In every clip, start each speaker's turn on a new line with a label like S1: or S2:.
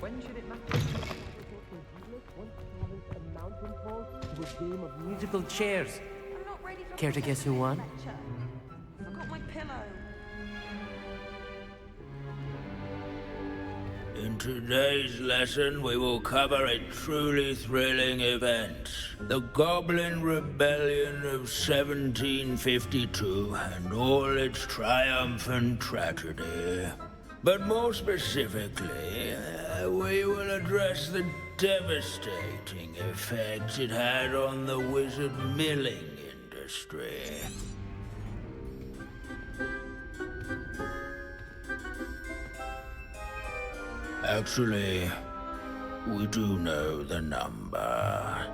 S1: When should it matter? A mountain hall to a game of musical chairs.
S2: I'm not ready for
S1: Care to guess who won?
S2: lecture. Forgot my pillow.
S3: In today's lesson, we will cover a truly thrilling event. The Goblin Rebellion of 1752 and all its triumphant tragedy. But more specifically, we will address the devastating effects it had on the wizard milling industry. Actually, we do know the number.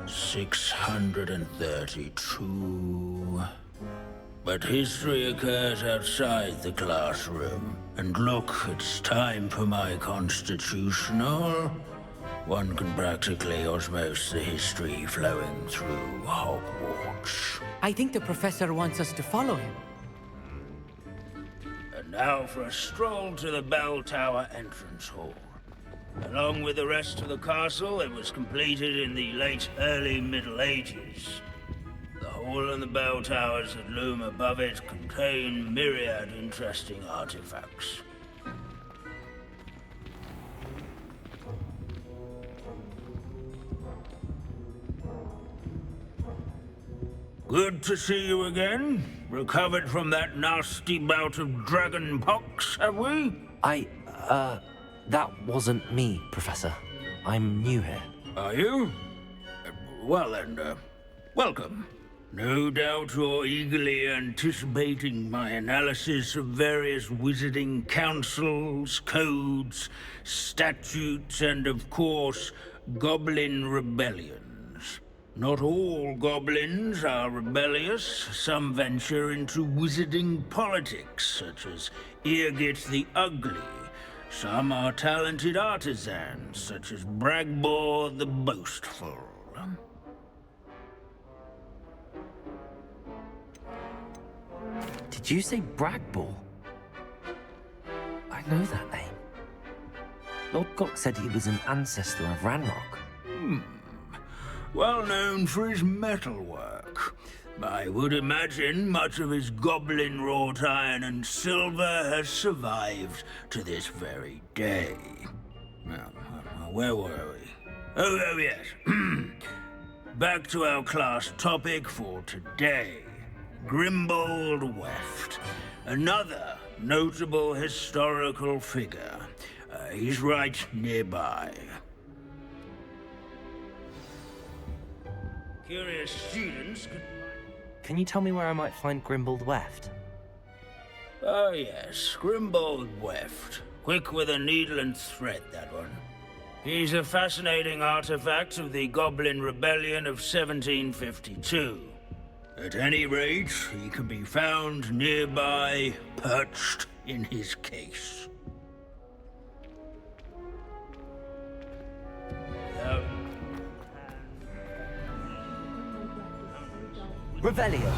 S3: 632. But history occurs outside the classroom. And look, it's time for my constitutional. One can practically osmose the history flowing through Hogwarts.
S1: I think the professor wants us to follow him.
S3: And now for a stroll to the bell tower entrance hall. Along with the rest of the castle, it was completed in the late early Middle Ages. The hall and the bell towers that loom above it contain myriad interesting artifacts. Good to see you again. Recovered from that nasty bout of dragon pox, have we?
S4: That wasn't me, Professor. I'm new here.
S3: Are you? Well then, welcome. No doubt you're eagerly anticipating my analysis of various wizarding councils, codes, statutes, and of course, goblin rebellions. Not all goblins are rebellious. Some venture into wizarding politics, such as Eargit the Ugly. Some are talented artisans, such as Bragbor the Boastful.
S4: Did you say Bragball? I know that name. Lord Cock said he was an ancestor of Ranrock.
S3: Well known for his metalwork. I would imagine much of his goblin-wrought iron and silver has survived to this very day. Now, where were we? Oh yes. Back to our class topic for today. Grimbold Weft. Another notable historical figure. He's right nearby. Curious students could...
S4: Can you tell me where I might find Grimbold Weft?
S3: Oh yes, Grimbold Weft. Quick with a needle and thread, that one. He's a fascinating artifact of the Goblin Rebellion of 1752. At any rate, he can be found nearby, perched in his case.
S4: Revelio.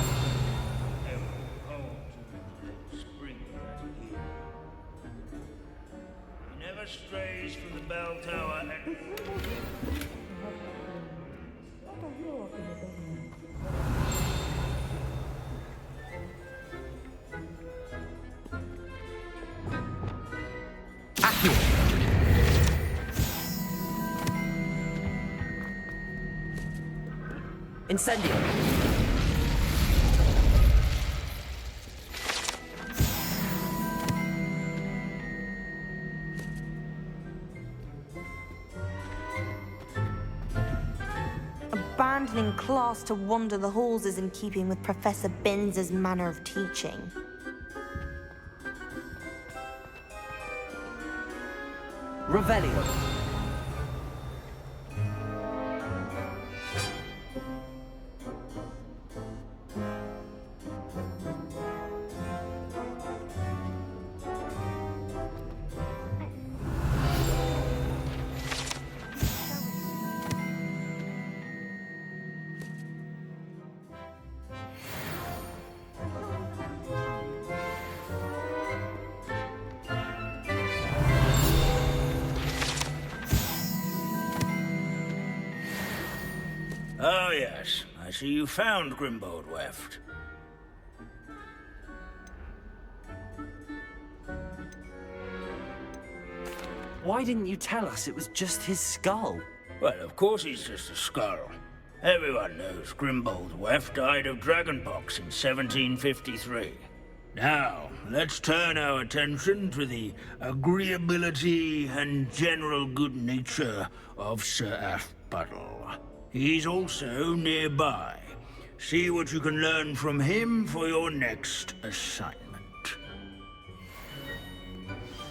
S3: He never strays from the bell tower and...
S4: Incendio.
S2: Abandoning class to wander the halls is in keeping with Professor Binns's manner of teaching.
S4: Revelio.
S3: yes. I see you found Grimbold Weft.
S4: Why didn't you tell us it was just his skull?
S3: Well, of course he's just a skull. Everyone knows Grimbold Weft died of dragonpox in 1753. Now, let's turn our attention to the agreeability and general good nature of Sir Aphpuddle. He's also nearby. See what you can learn from him for your next assignment.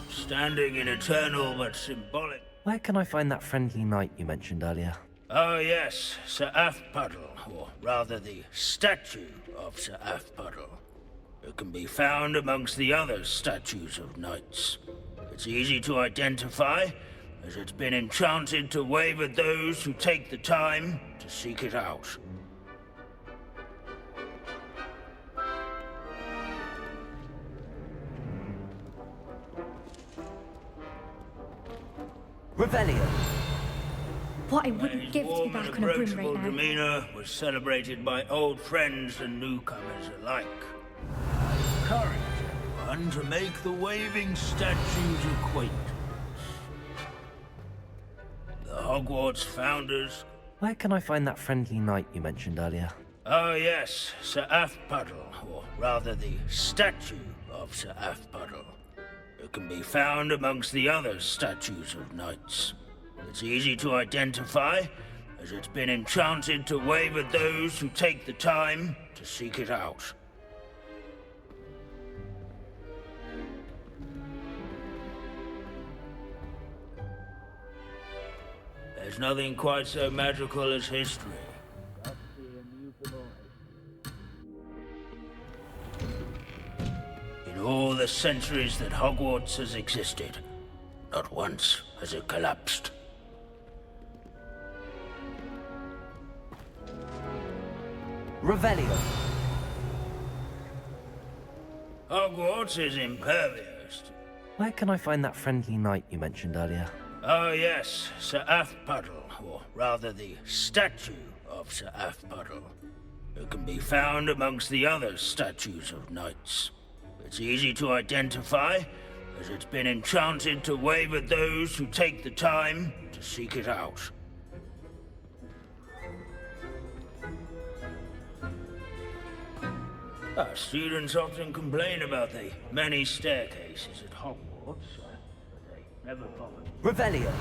S3: Standing in eternal but symbolic...
S4: Where can I find that friendly knight you mentioned earlier?
S3: Oh yes, Sir Aphpuddle, or rather the statue of Sir Aphpuddle. It can be found amongst the other statues of knights. It's easy to identify, as it's been enchanted to wave at those who take the time to seek it out.
S4: Revelio.
S5: What I wouldn't
S3: His
S5: give to be
S3: warm
S5: back
S3: and
S5: on a broom
S3: approachable
S5: right now.
S3: demeanor was celebrated by old friends and newcomers alike. I encourage everyone to make the waving statue's acquaintance. The Hogwarts founders...
S4: Where can I find that friendly knight you mentioned earlier?
S3: Oh yes, Sir Aphpuddle, or rather the statue of Sir Aphpuddle. It can be found amongst the other statues of knights. It's easy to identify, as it's been enchanted to wave at those who take the time to seek it out. There's nothing quite so magical as history. In all the centuries that Hogwarts has existed, not once has it collapsed.
S4: Revelio.
S3: Hogwarts is impervious.
S4: Where can I find that friendly knight you mentioned earlier?
S3: Oh yes, Sir Aphpuddle, or rather the statue of Sir Aphpuddle. It can be found amongst the other statues of knights. It's easy to identify, as it's been enchanted to wave at those who take the time to seek it out. Our students often complain about the many staircases at Hogwarts, but they never bother.
S4: Revelio.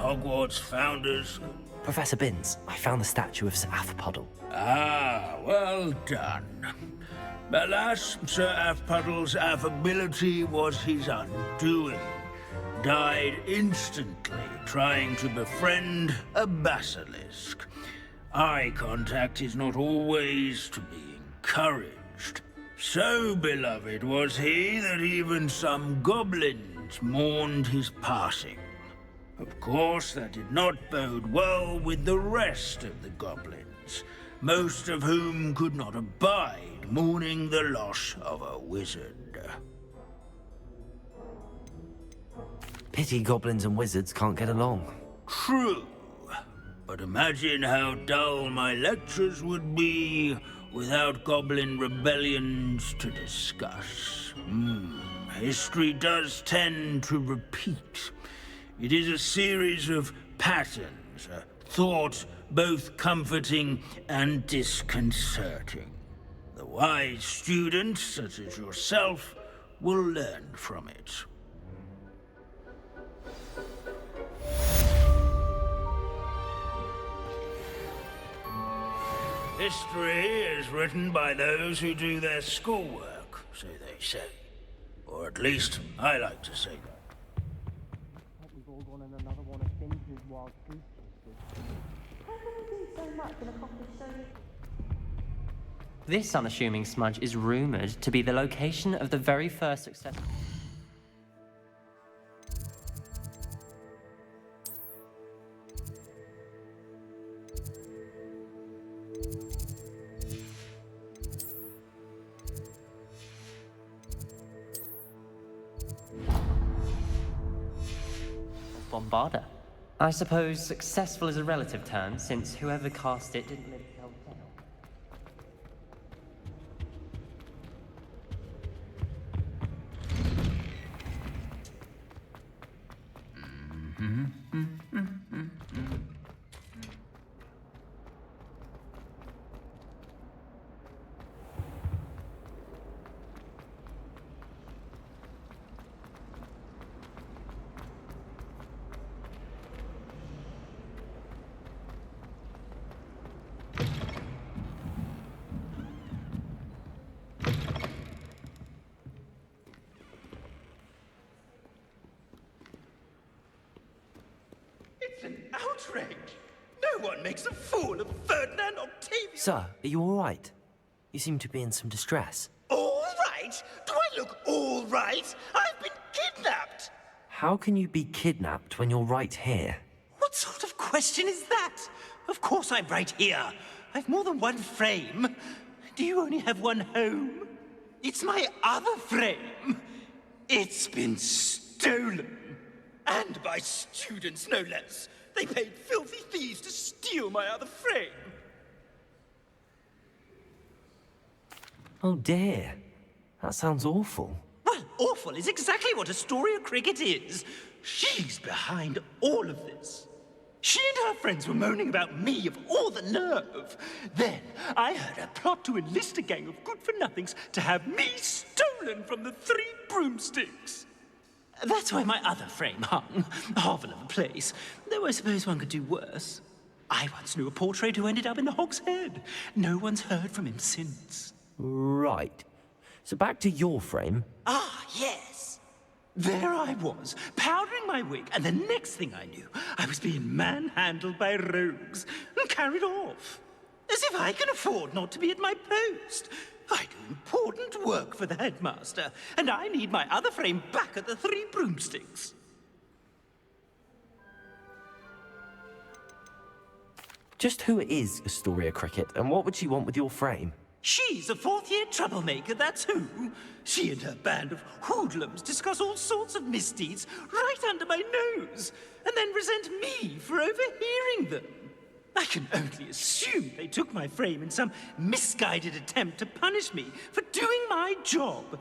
S3: Hogwarts founders.
S4: Professor Binns, I found the statue of Sir Aphpuddle.
S3: Ah, well done. Alas, Sir Aphpuddle's affability was his undoing. Died instantly trying to befriend a basilisk. Eye contact is not always to be encouraged. So beloved was he that even some goblins mourned his passing. Of course, that did not bode well with the rest of the goblins, most of whom could not abide mourning the loss of a wizard.
S4: Pity goblins and wizards can't get along.
S3: True, but imagine how dull my lectures would be without goblin rebellions to discuss. History does tend to repeat. It is a series of patterns, a thought both comforting and disconcerting. The wise student, such as yourself, will learn from it. History is written by those who do their schoolwork, so they say. Or at least, I like to say that.
S1: We've all gone in another one of Binns' walkthroughs.
S2: so much and accomplished so little.
S6: This unassuming smudge is rumoured to be the location of the very first success. Bombarder. I suppose successful is a relative term, since whoever cast it didn't live to tell the tale.
S3: It's an outrage! No one makes a fool of Ferdinand Octavius!
S4: Sir, are you all right? You seem to be in some distress.
S3: All right? Do I look all right? I've been kidnapped!
S4: How can you be kidnapped when you're right here?
S3: What sort of question is that? Of course I'm right here. I've more than one frame. Do you only have one home? It's my other frame. It's been stolen. And by students, no less. They paid filthy thieves to steal my other frame.
S4: Oh dear. That sounds awful.
S3: Well, awful is exactly what Astoria Cricket is. She's behind all of this. She and her friends were moaning about me of all the nerve. Then I heard her plot to enlist a gang of good-for-nothings to have me stolen from the Three Broomsticks. That's why my other frame hung. A hovel of a place. Though I suppose one could do worse. I once knew a portrait who ended up in the Hog's Head. No one's heard from him since.
S4: Right. So back to your frame.
S3: Ah, yes. There I was, powdering my wig, and the next thing I knew, I was being manhandled by rogues and carried off. As if I can afford not to be at my post. I do important work for the headmaster, and I need my other frame back at the Three Broomsticks.
S4: Just who is Astoria Cricket, and what would she want with your frame?
S3: She's a fourth-year troublemaker, that's who. She and her band of hoodlums discuss all sorts of misdeeds right under my nose, and then resent me for overhearing them. I can only assume they took my frame in some misguided attempt to punish me for doing my job.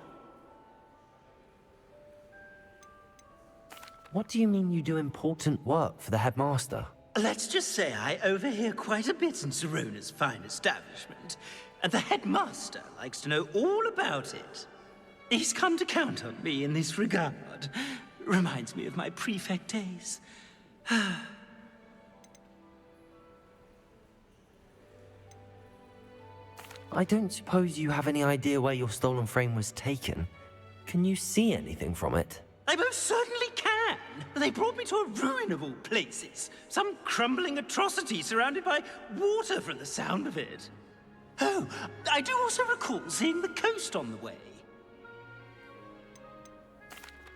S4: What do you mean you do important work for the headmaster?
S3: Let's just say I overhear quite a bit in Serona's fine establishment, and the headmaster likes to know all about it. He's come to count on me in this regard. Reminds me of my prefect days.
S4: I don't suppose you have any idea where your stolen frame was taken. Can you see anything from it?
S3: I most certainly can. They brought me to a ruin of all places. Some crumbling atrocity surrounded by water from the sound of it. Oh, I do also recall seeing the coast on the way.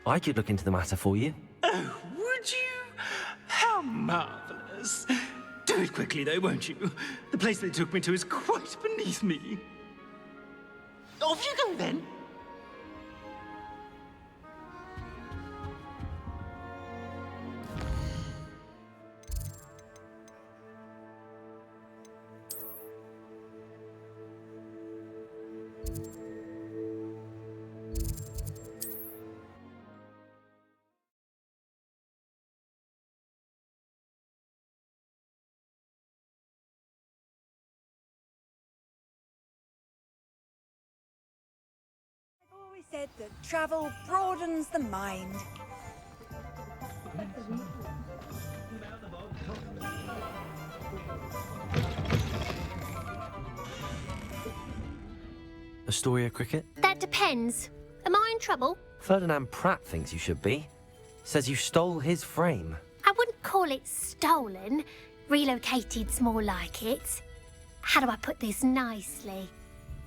S4: I could look into the matter for you.
S3: Oh, would you? How marvelous. Do it quickly, though, won't you? The place they took me to is quite beneath me. Off you go, then.
S7: Always said that travel broadens the mind.
S4: Astoria Cricket?
S5: That depends. Am I in trouble?
S4: Ferdinand Pratt thinks you should be. Says you stole his frame.
S5: I wouldn't call it stolen. Relocated's more like it. How do I put this nicely?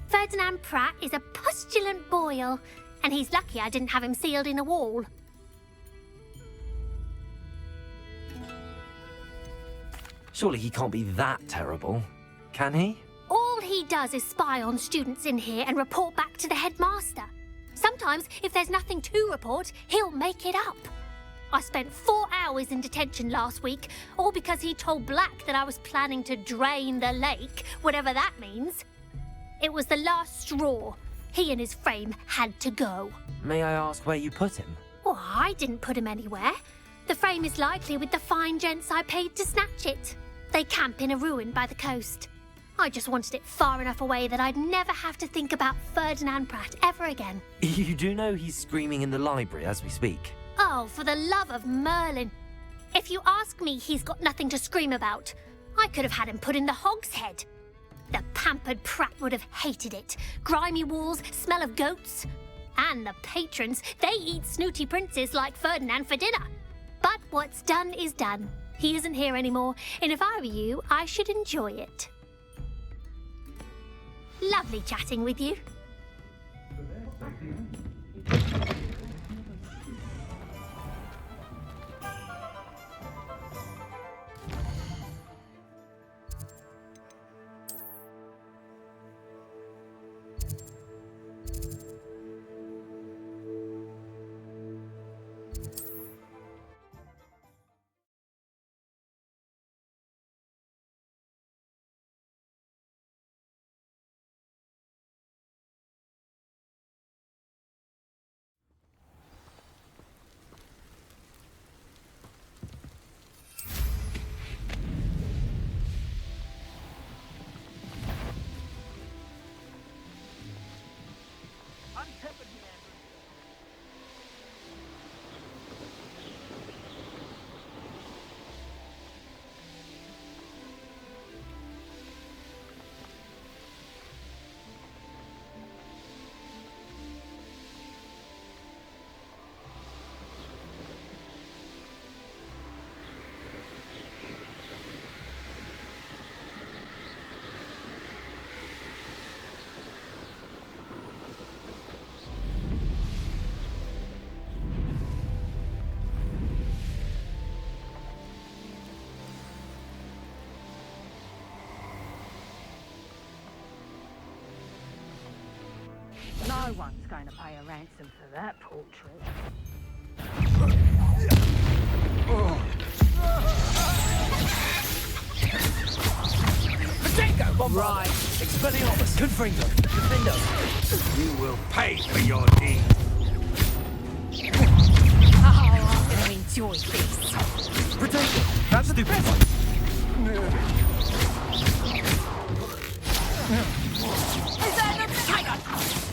S5: Ferdinand Pratt is a postulant boil, and he's lucky I didn't have him sealed in a wall.
S4: Surely he can't be that terrible, can he?
S5: All he does is spy on students in here and report back to the headmaster. Sometimes, if there's nothing to report, he'll make it up. I spent 4 hours in detention last week, all because he told Black that I was planning to drain the lake, whatever that means. It was the last straw. He and his frame had to go.
S4: May I ask where you put him?
S5: Well, I didn't put him anywhere. The frame is likely with the fine gents I paid to snatch it. They camp in a ruin by the coast. I just wanted it far enough away that I'd never have to think about Ferdinand Pratt ever again.
S4: You do know he's screaming in the library as we speak.
S5: Oh, for the love of Merlin. If you ask me, he's got nothing to scream about. I could have had him put in the Hogshead. The pampered Pratt would have hated it. Grimy walls, smell of goats. And the patrons, they eat snooty princes like Ferdinand for dinner. But what's done is done. He isn't here anymore, and if I were you, I should enjoy it. Lovely chatting with you.
S8: No one's going to pay a ransom for that portrait.
S3: Right. Expelliarmus. Confringo. Defendo. You will pay for your deed.
S8: Oh, I'm going to enjoy this.
S3: Protego. That's the best.
S8: Is that the tiger?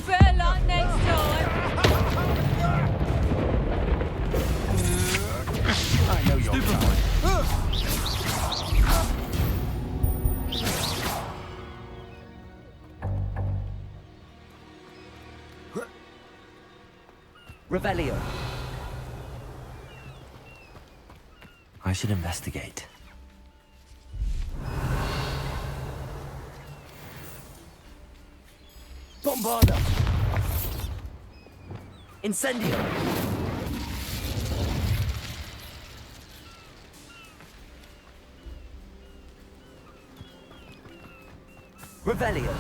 S8: Fair luck next time.
S3: I know you're right.
S4: Revelio. I should investigate. Bombarda! Incendio! Revelio!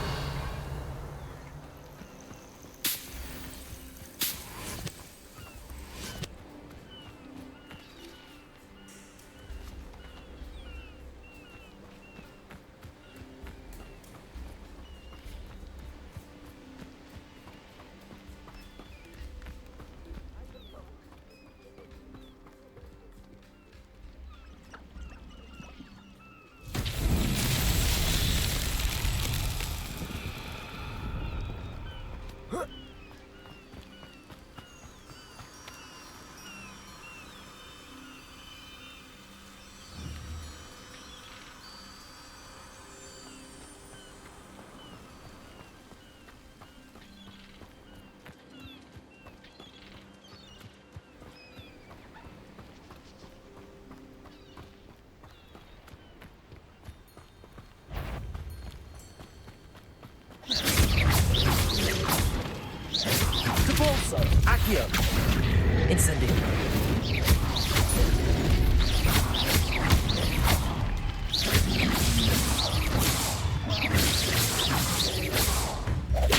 S4: Accio. Incendio.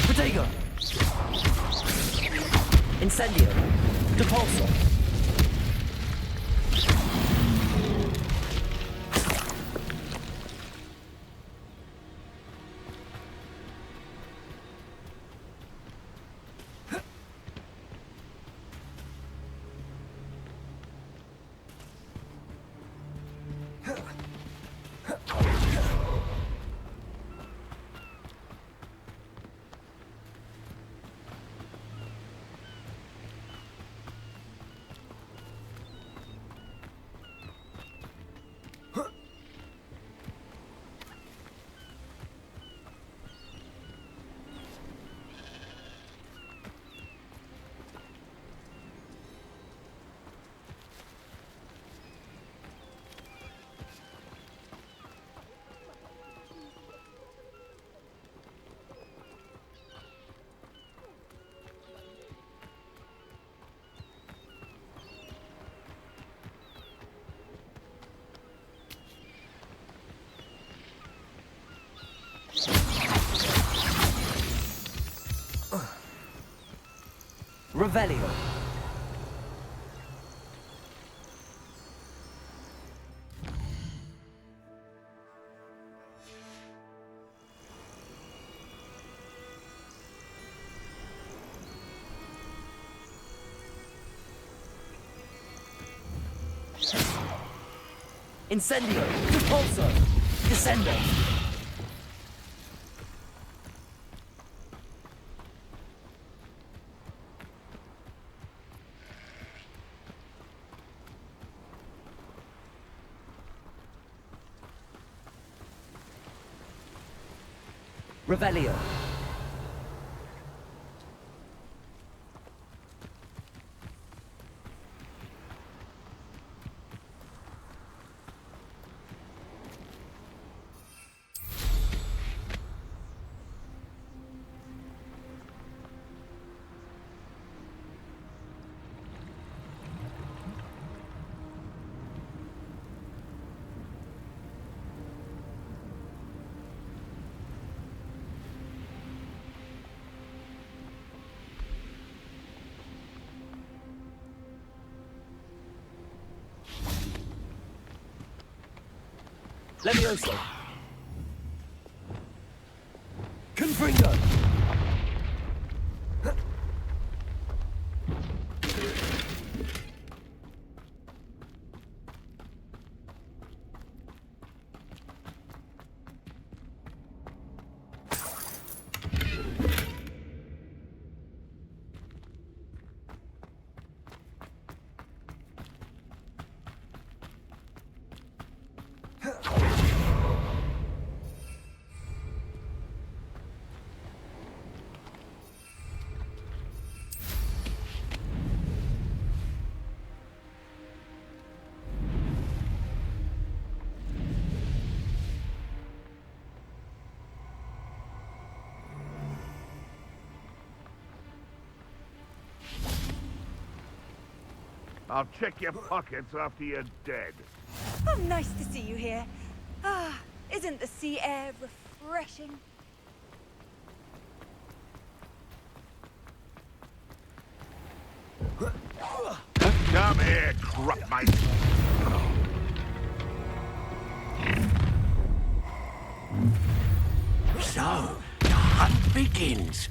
S4: Protego. Incendio. Depulso. Revelio. Incendio. Depulso. Descendo. Revelio. Levioso. Confringo.
S9: I'll check your pockets after you're dead.
S7: Oh, nice to see you here. Ah, isn't the sea air refreshing?
S9: Come here, crop mate.
S3: So, the hunt begins.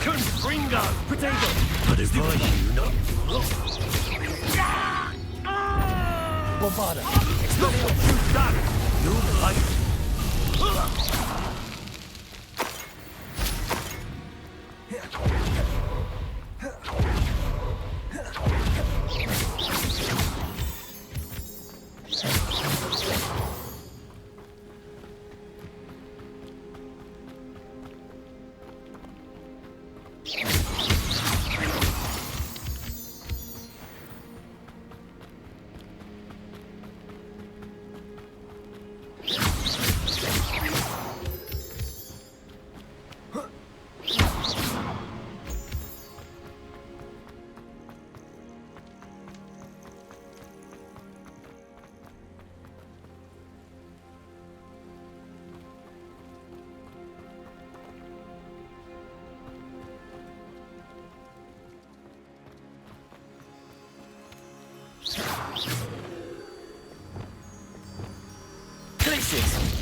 S3: Confringo! Potato! I'd advise you not to look.
S4: Bombarda.
S3: Look what you've done! You're late.
S4: Places!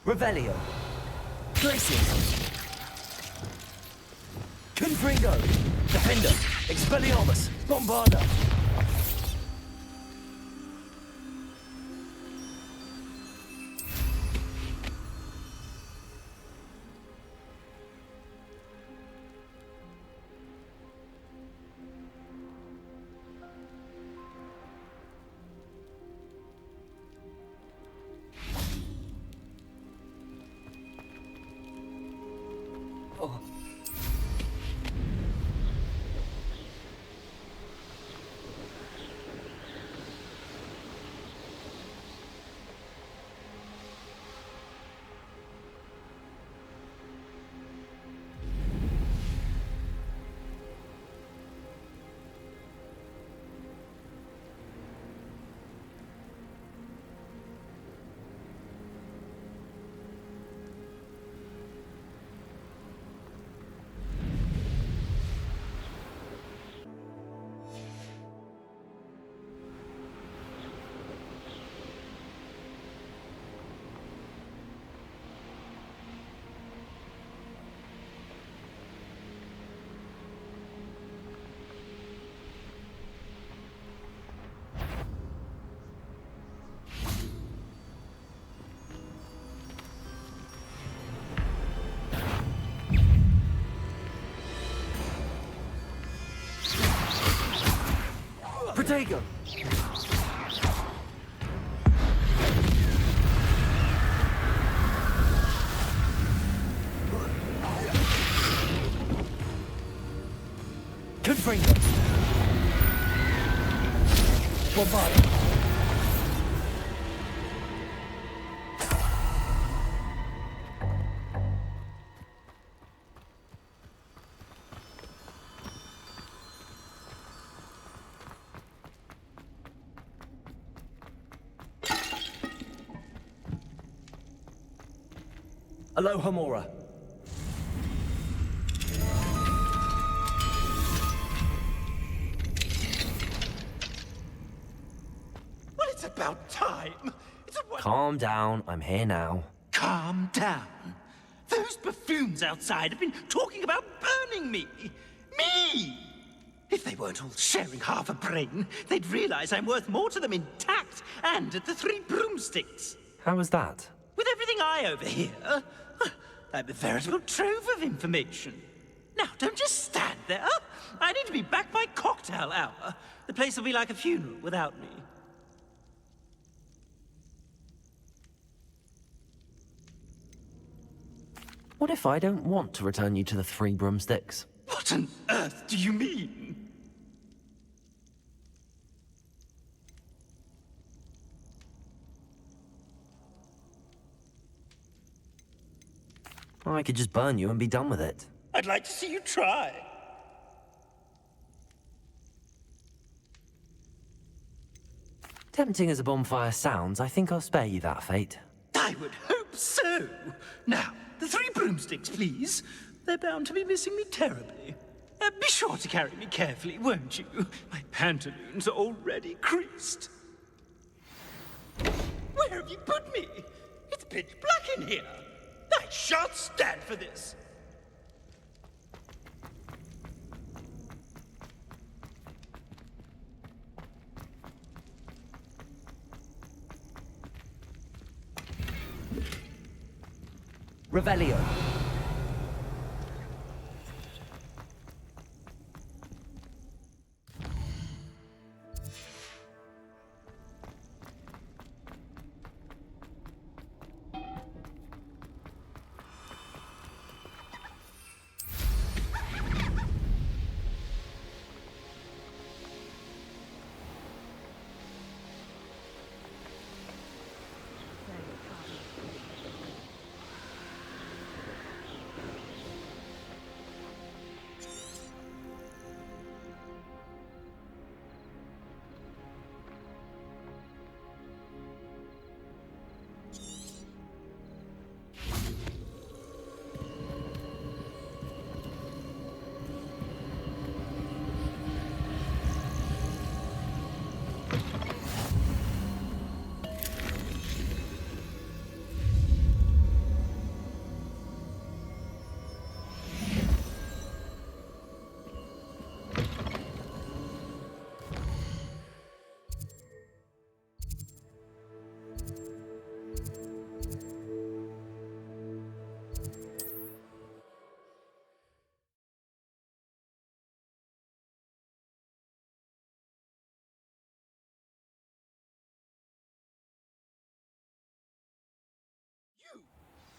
S10: Revelio. Places. Confringo. Defender. Expelliarmus. Bombarda. Protego! Confringo. Bombarda. Aloha Mora.
S11: Well, it's about time.
S4: Calm down, I'm here now.
S11: Calm down. Those buffoons outside have been talking about burning me. Me! If they weren't all sharing half a brain, they'd realize I'm worth more to them intact and at the Three Broomsticks.
S4: How was that?
S11: With everything I overhear, I'm a veritable trove of information. Now, don't just stand there. I need to be back by cocktail hour. The place will be like a funeral without me.
S4: What if I don't want to return you to the Three Broomsticks?
S11: What on earth do you mean?
S4: I could just burn you and be done with it.
S11: I'd like to see you try.
S4: Tempting as a bonfire sounds, I think I'll spare you that fate.
S11: I would hope so. Now, the Three Broomsticks, please. They're bound to be missing me terribly. Be sure to carry me carefully, won't you? My pantaloons are already creased. Where have you put me? It's pitch black in here. I shan't stand for this.
S10: Revelio.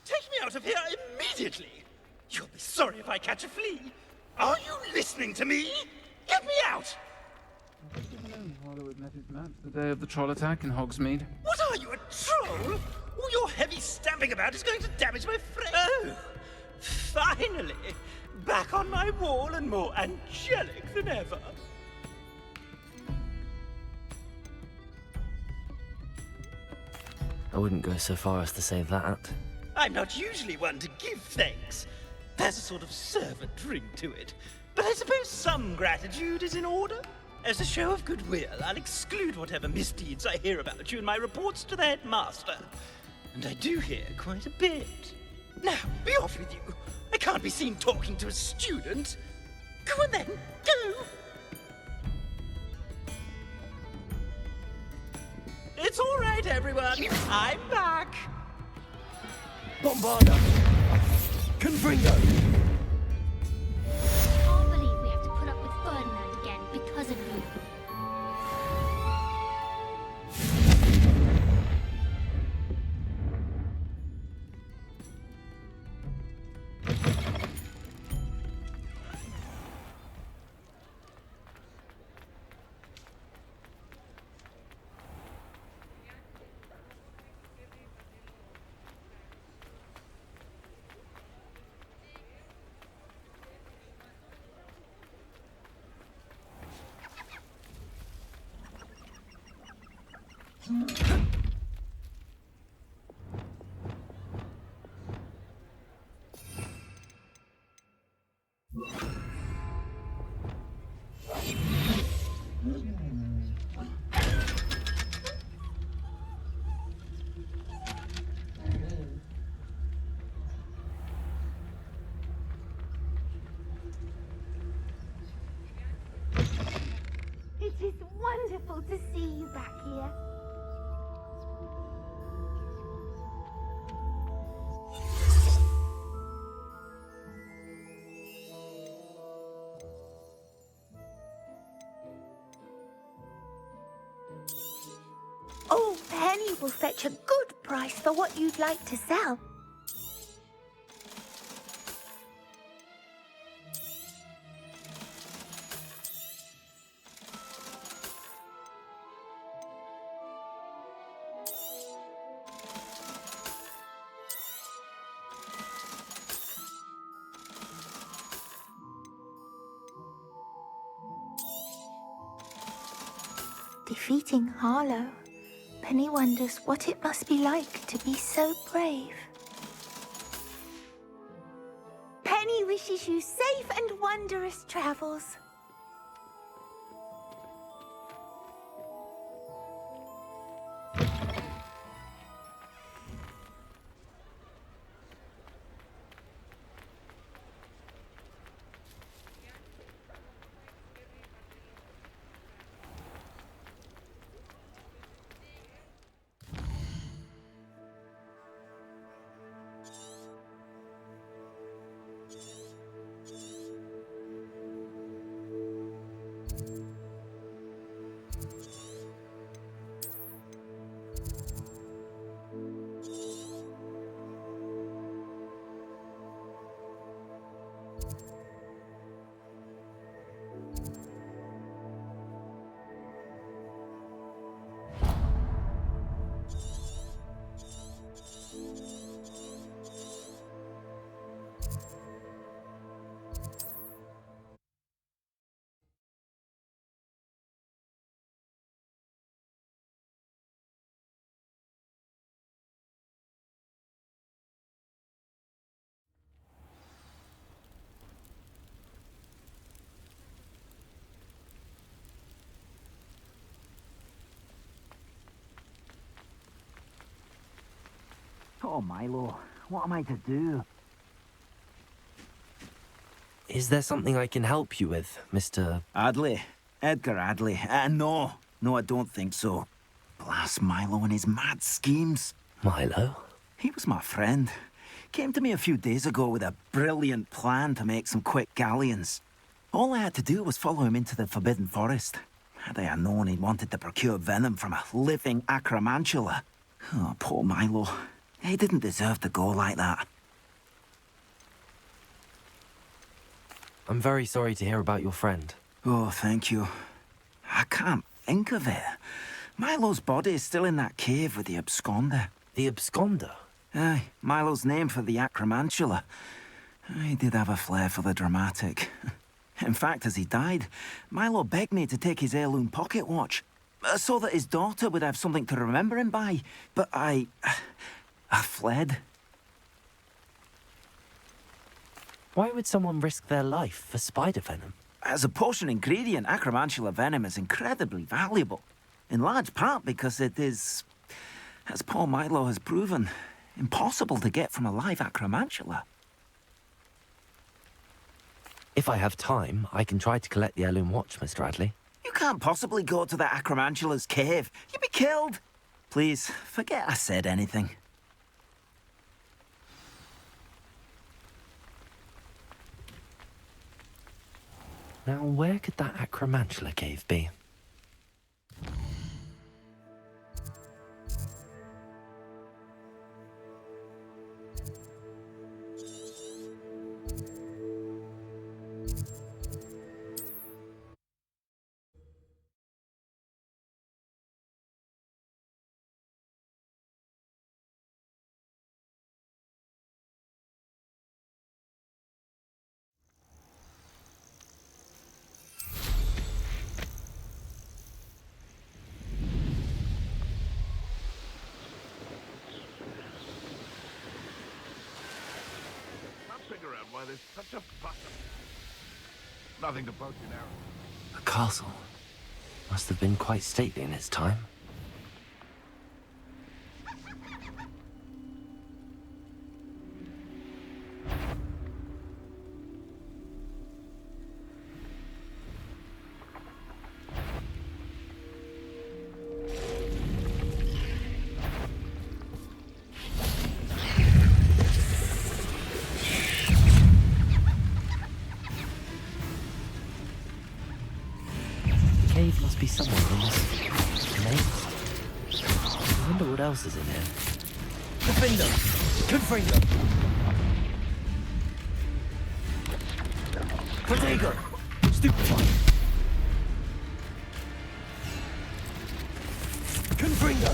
S11: Take me out of here immediately! You'll be sorry if I catch a flea. Are you listening to me? Get me out!
S12: Harlow had met his match the day of the troll attack in Hogsmeade.
S11: What are you, a troll? All your heavy stamping about is going to damage my frame. Oh, finally! Back on my wall and more angelic than ever.
S4: I wouldn't go so far as to say that.
S11: I'm not usually one to give thanks. There's a sort of servant ring to it. But I suppose some gratitude is in order. As a show of goodwill, I'll exclude whatever misdeeds I hear about you in my reports to the headmaster. And I do hear quite a bit. Now, be off with you. I can't be seen talking to a student. Go on then, go! It's all right, everyone. I'm back.
S10: Bombarda. Confringo.
S5: I can't believe we have to put up with Ferdinand again because of you.
S13: It is wonderful to see you back here. Oh, Penny will fetch a good price for what you'd like to sell. Defeating Harlow, Penny wonders what it must be like to be so brave. Penny wishes you safe and wondrous travels.
S14: Oh, Milo, what am I to do?
S4: Is there something I can help you with, Mr.
S14: Adley? Edgar Adley? No, I don't think so. Blast Milo and his mad schemes.
S4: Milo?
S14: He was my friend. Came to me a few days ago with a brilliant plan to make some quick galleons. All I had to do was follow him into the Forbidden Forest. Had I known he wanted to procure venom from a living acromantula. Oh, poor Milo. He didn't deserve to go like that.
S4: I'm very sorry to hear about your friend.
S14: Oh, thank you. I can't think of it. Milo's body is still in that cave with the absconder.
S4: The absconder?
S14: Aye, Milo's name for the acromantula. He did have a flair for the dramatic. In fact, as he died, Milo begged me to take his heirloom pocket watch, so that his daughter would have something to remember him by. But I fled.
S4: Why would someone risk their life for spider venom?
S14: As a potion ingredient, acromantula venom is incredibly valuable. In large part because it is, as poor Milo has proven, impossible to get from a live acromantula.
S4: If I have time, I can try to collect the heirloom watch, Mr. Adley.
S14: You can't possibly go to the acromantula's cave. You'd be killed. Please, forget I said anything.
S4: Now, where could that acromantula cave be?
S9: there's such a fuss. Nothing to poke an arrow.
S4: A castle. Must have been quite stately in its time. The cave must be somewhere in this maze. I wonder what else is in here.
S10: Defender! Confringo! Protego! Stupefy! Confringo!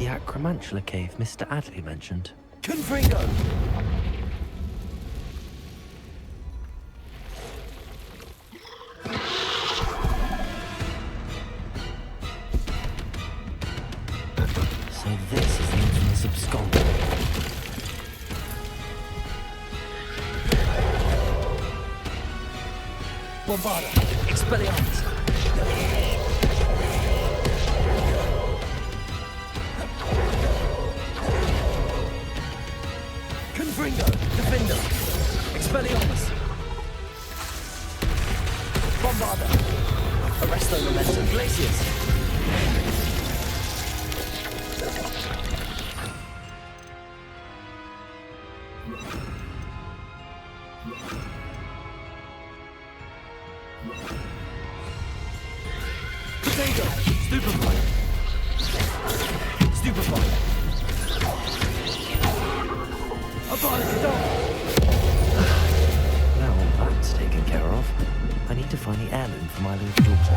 S4: Acromantula cave Mr. Adley mentioned.
S10: Confringo!
S4: So this is the infamous absconder.
S10: Bombarda! Expelliarmus! Confringo! Defender! Expelliarmus! Bombarda! Arresto Momentum! Glacius! Potato! Stupefy! Stupefy! Abolish dog!
S4: Now all that's taken care of, I need to find the heirloom for my little daughter.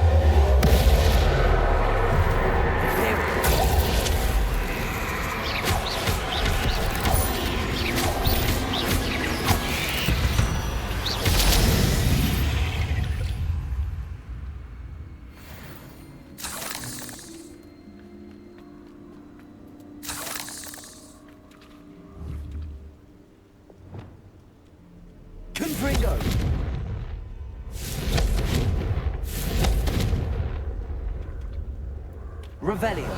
S10: Confringo! Revelio!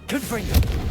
S10: Confringo!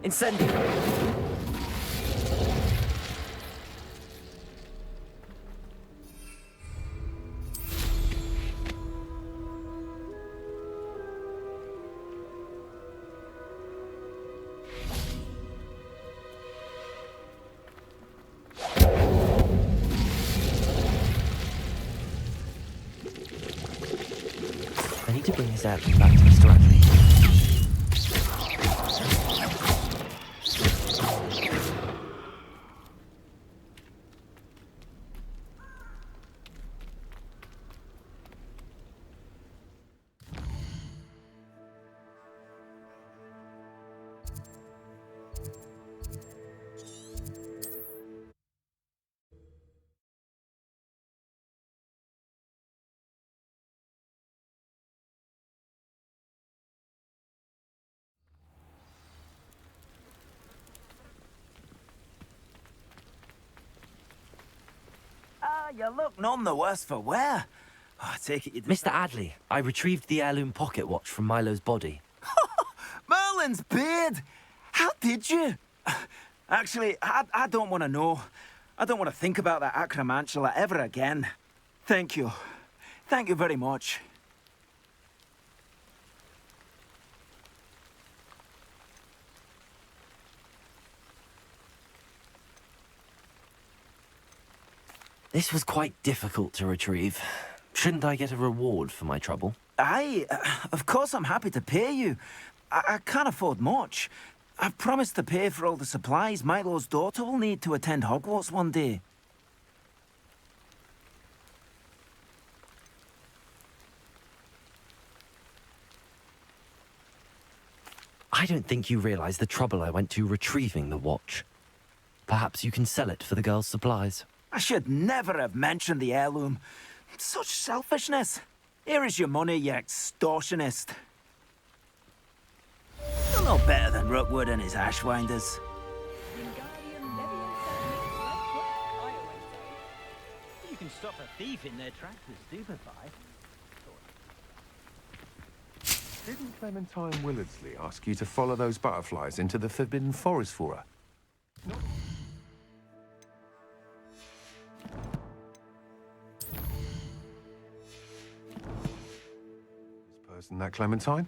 S10: Incendio!
S4: I need to bring his heirloom back to Mr. Adley.
S14: you look none the worse for wear. Oh, I take it you...
S4: Mr. Adley, I retrieved the heirloom pocket watch from Milo's body.
S14: Merlin's beard! How did you? Actually, I don't want to know. I don't want to think about that acromantula ever again. Thank you. Thank you very much.
S4: This was quite difficult to retrieve. Shouldn't I get a reward for my trouble?
S14: Aye, of course I'm happy to pay you. I can't afford much. I've promised to pay for all the supplies Milo's daughter will need to attend Hogwarts one day.
S4: I don't think you realize the trouble I went to retrieving the watch. Perhaps you can sell it for the girl's supplies.
S14: I should never have mentioned the heirloom. Such selfishness. Here is your money, you extortionist. You're no better than Rookwood and his ashwinders.
S11: You can stop a thief in their tracks with stupefy.
S15: Didn't Clementine Willardsley ask you to follow those butterflies into the Forbidden Forest for her? No. Is person that Clementine?